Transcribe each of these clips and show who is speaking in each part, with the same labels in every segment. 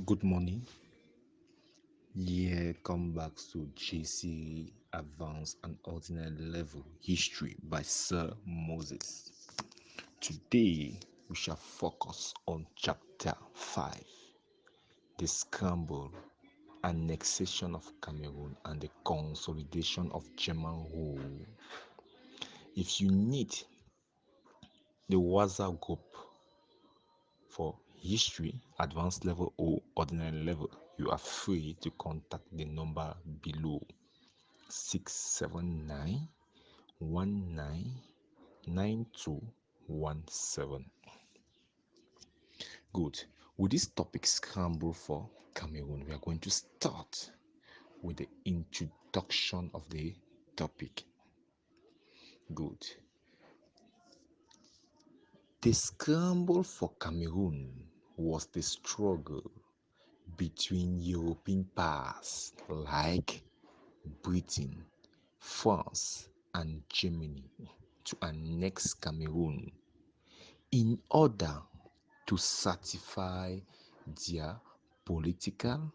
Speaker 1: Good morning. Yeah, come back to JC Advanced and Ordinary Level History by Sir Moses. Today we shall focus on chapter 5, the scramble, annexation of Cameroon and the consolidation of German rule. If you need the WhatsApp group for history, advanced level or ordinary level, you are free to contact the number below 679-199217. Good. With this topic scramble for Cameroon, we are going to start with the introduction of the topic. Good. The scramble for Cameroon was the struggle between European powers like Britain, France, and Germany to annex Cameroon in order to satisfy their political,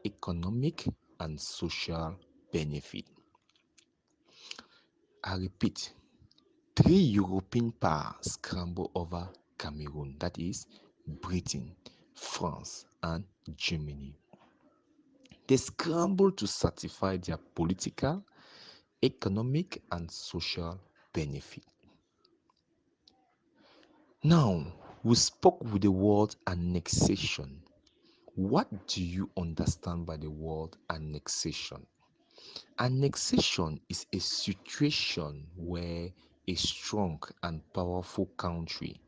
Speaker 1: economic, and social benefit. I repeat, three European powers scrambled over Cameroon, that is, Britain, France, and Germany. They scrambled to satisfy their political, economic, and social benefit. Now, we spoke with the word annexation. What do you understand by the word annexation? Annexation is a situation where a strong and powerful country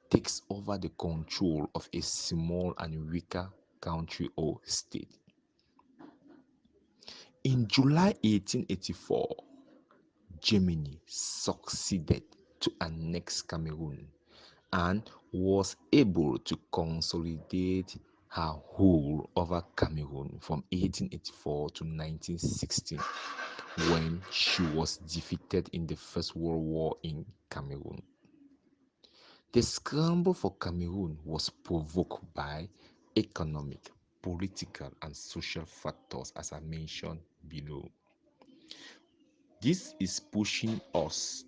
Speaker 1: takes over the control of a small and weaker country or state. In July 1884, Germany succeeded to annex Cameroon and was able to consolidate her rule over Cameroon from 1884 to 1916, when she was defeated in the First World War in Cameroon. The scramble for Cameroon was provoked by economic, political, and social factors, as I mentioned below. This is pushing us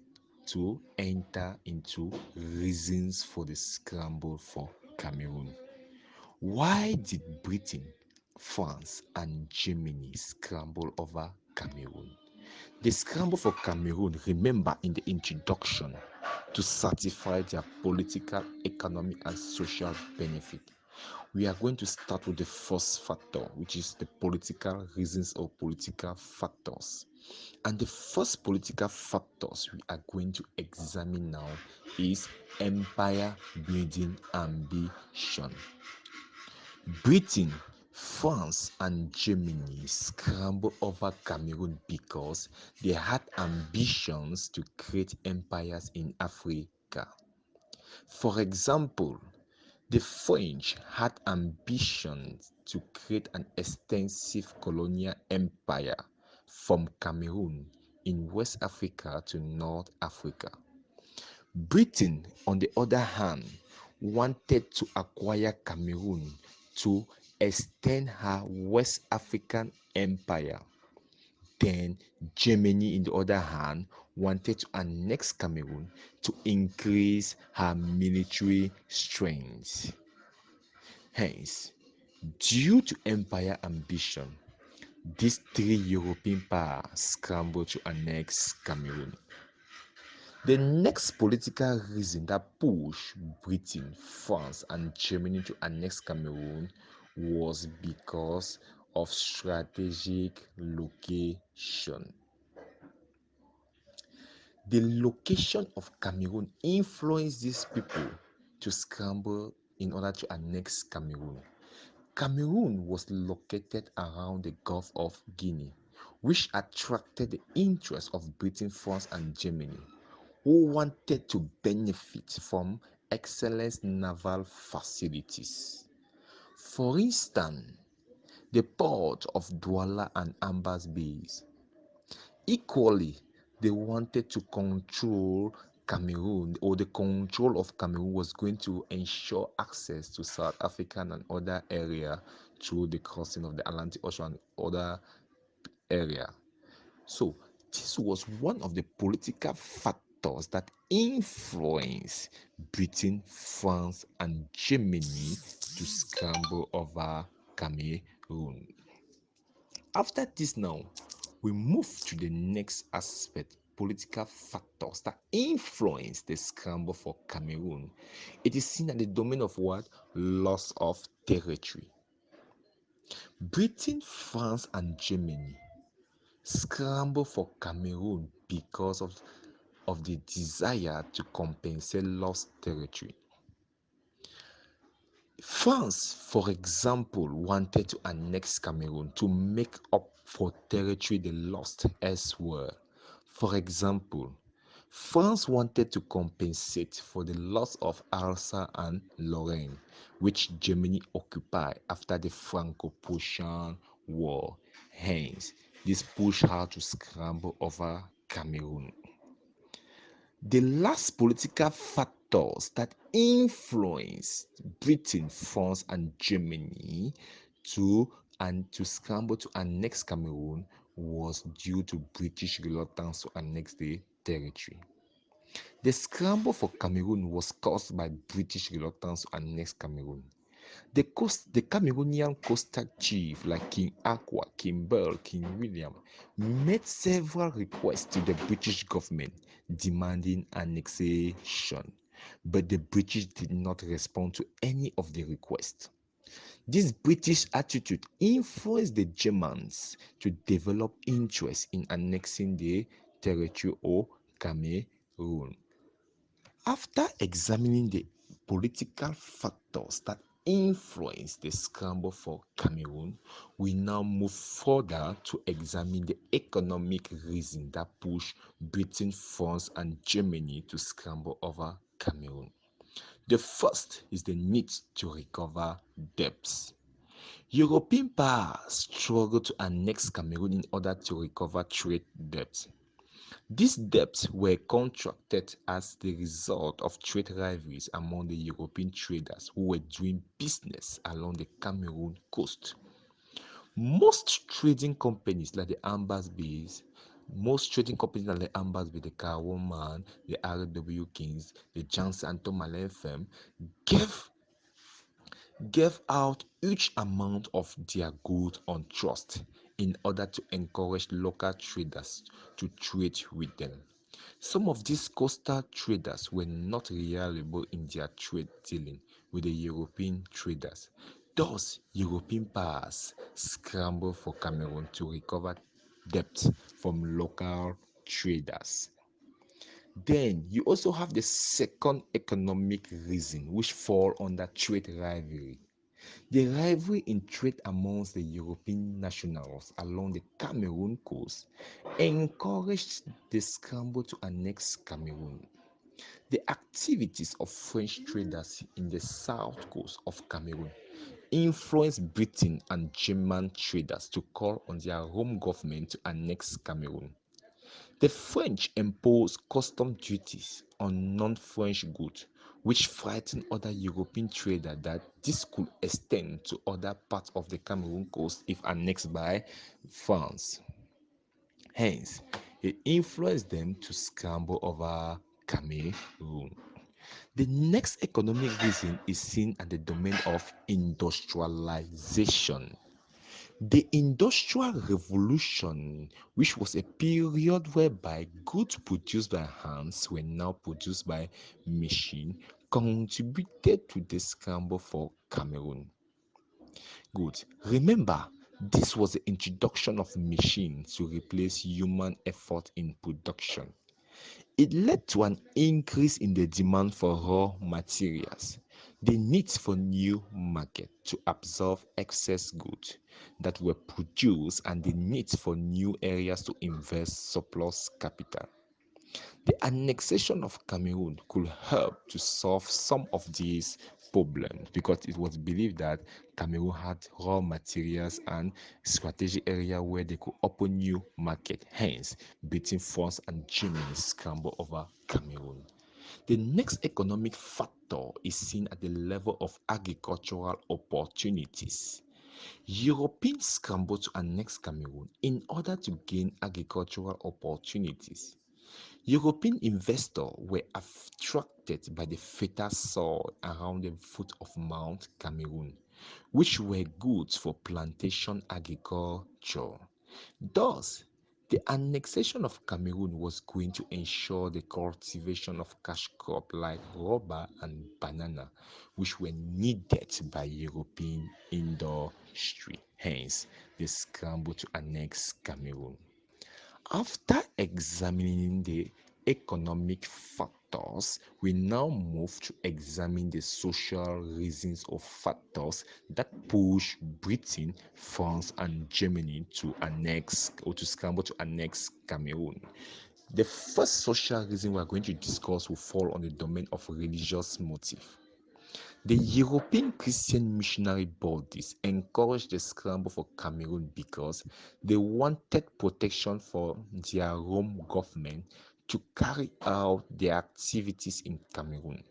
Speaker 1: to enter into reasons for the scramble for Cameroon. Why did Britain, France, and Germany scramble over Cameroon? The scramble for Cameroon, remember in the introduction, to satisfy their political, economic, and social benefit. We are going to start with the first factor, which is the political reasons or political factors. And the first political factors we are going to examine now is empire building ambition. Britain, France, and Germany scrambled over Cameroon because they had ambitions to create empires in Africa. For example, the French had ambitions to create an extensive colonial empire from Cameroon in West Africa to North Africa. Britain, on the other hand, wanted to acquire Cameroon to extend her West African empire. Then Germany, on the other hand, wanted to annex Cameroon to increase her military strength. Hence, due to empire ambition, these three European powers scrambled to annex Cameroon. The next political reason that pushed Britain, France, and Germany to annex Cameroon was because of strategic location. The location of Cameroon influenced these people to scramble in order to annex Cameroon. Cameroon was located around the Gulf of Guinea, which attracted the interest of Britain, France, and Germany, who wanted to benefit from excellent naval facilities. For instance, the port of Douala and Ambas Bays. Equally, they wanted to control Cameroon or the control of Cameroon was going to ensure access to South African and other area through the crossing of the Atlantic Ocean and other area. So this was one of the political factors that influenced Britain, France, and Germany to scramble over Cameroon. After this now, we move to the next aspect, political factors that influence the scramble for Cameroon. It is seen at the domain of what? Loss of territory. Britain, France, and Germany scramble for Cameroon because of the desire to compensate lost territory. France, for example, wanted to annex Cameroon to make up for territory they lost elsewhere. For example, France wanted to compensate for the loss of Alsace and Lorraine, which Germany occupied after the Franco-Prussian War. Hence, this pushed her to scramble over Cameroon. The last political factors that influenced Britain, France, and Germany to scramble to annex Cameroon was due to British reluctance to annex the territory. The scramble for Cameroon was caused by British reluctance to annex Cameroon. The Cameroonian coastal chief like King Aqua, King Bell, King William made several requests to the British government demanding annexation, but the British did not respond to any of the requests. This British attitude influenced the Germans to develop interest in annexing the territory of Cameroon. After examining the political factors that influence the scramble for Cameroon, we now move further to examine the economic reason that pushed Britain, France, and Germany to scramble over Cameroon. The first is the need to recover debts. European powers struggled to annex Cameroon in order to recover trade debts. These debts were contracted as the result of trade rivalries among the European traders who were doing business along the Cameroon coast. Most trading companies like the the Caroman, the RW Kings, the Janssen and Tomalin firm gave out huge amount of their goods on trust in order to encourage local traders to trade with them. Some of these coastal traders were not reliable in their trade dealing with the European traders. Thus, European powers scrambled for Cameroon to recover debt from local traders. Then you also have the second economic reason which fall under trade rivalry. The rivalry in trade amongst the European nationals along the Cameroon coast encouraged the scramble to annex Cameroon. The activities of French traders in the south coast of Cameroon influenced Britain and German traders to call on their home government to annex Cameroon. The French imposed custom duties on non-French goods, which frightened other European traders that this could extend to other parts of the Cameroon coast if annexed by France. Hence, it influenced them to scramble over Cameroon. The next economic reason is seen at the domain of industrialization. The Industrial Revolution, which was a period whereby goods produced by hands were now produced by machine, contributed to the scramble for Cameroon. Good. Remember, this was the introduction of machines to replace human effort in production. It led to an increase in the demand for raw materials, the need for new market to absorb excess goods that were produced, and the need for new areas to invest surplus capital. The annexation of Cameroon could help to solve some of these problems because it was believed that Cameroon had raw materials and strategic area where they could open new market. Hence, Britain, France, and Germany scramble over Cameroon. The next economic factor is seen at the level of agricultural opportunities. Europeans scrambled to annex Cameroon in order to gain agricultural opportunities. European investors were attracted by the fertile soil around the foot of Mount Cameroon, which were good for plantation agriculture. Thus, the annexation of Cameroon was going to ensure the cultivation of cash crops like rubber and banana, which were needed by European industry. Hence, the scramble to annex Cameroon. After examining the economic factors, we now move to examine the social reasons or factors that push Britain, France, and Germany to annex or to scramble to annex Cameroon. The first social reason we are going to discuss will fall on the domain of religious motive. The European Christian missionary bodies encouraged the scramble for Cameroon because they wanted protection for their Rome government to carry out their activities in Cameroon.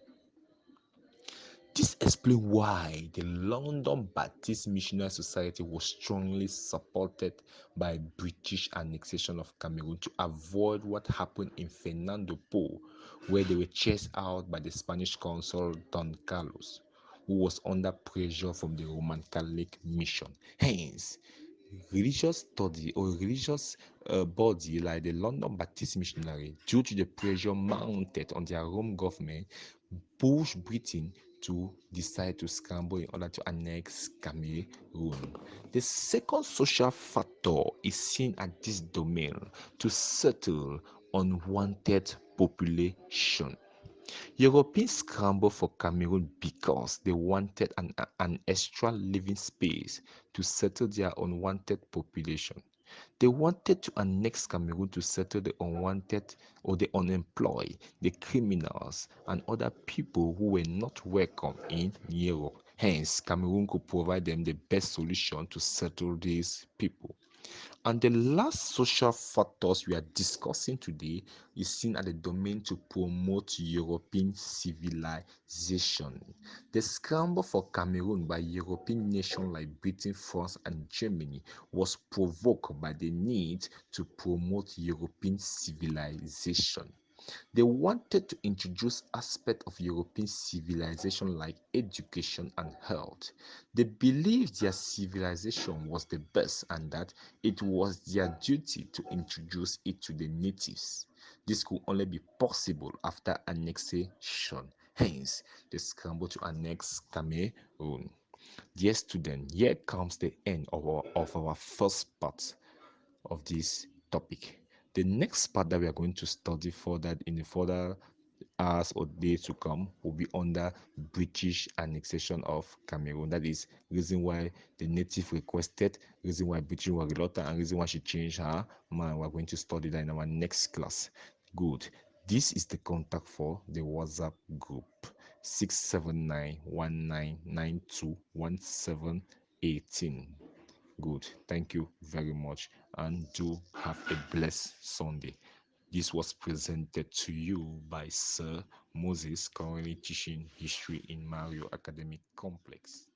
Speaker 1: This explains why the London Baptist Missionary Society was strongly supported by British annexation of Cameroon to avoid what happened in Fernando Po, where they were chased out by the Spanish consul Don Carlos, who was under pressure from the Roman Catholic mission. Hence, religious study or religious body like the London Baptist Missionary, due to the pressure mounted on their Rome government, pushed Britain to decide to scramble in order to annex Cameroon. The second social factor is seen at this domain to settle unwanted population. Europeans scrambled for Cameroon because they wanted an extra living space to settle their unwanted population. They wanted to annex Cameroon to settle the unwanted or the unemployed, the criminals, and other people who were not welcome in Europe. Hence, Cameroon could provide them the best solution to settle these people. And the last social factors we are discussing today is seen at the domain to promote European civilization. The scramble for Cameroon by European nations like Britain, France, and Germany was provoked by the need to promote European civilization. They wanted to introduce aspects of European civilization like education and health. They believed their civilization was the best and that it was their duty to introduce it to the natives. This could only be possible after annexation. Hence, the scramble to annex Cameroon. Dear student, here comes the end of our first part of this topic. The next part that we are going to study further in the further hours or days to come will be under British annexation of Cameroon. That is reason why the native requested, reason why Britain was reluctant, and reason why she changed her mind. We're going to study that in our next class. Good. This is the contact for the WhatsApp group 67919921718. Good. Thank you very much and do have a blessed Sunday. This was presented to you by Sir Moses, currently teaching history in Mario Academic Complex.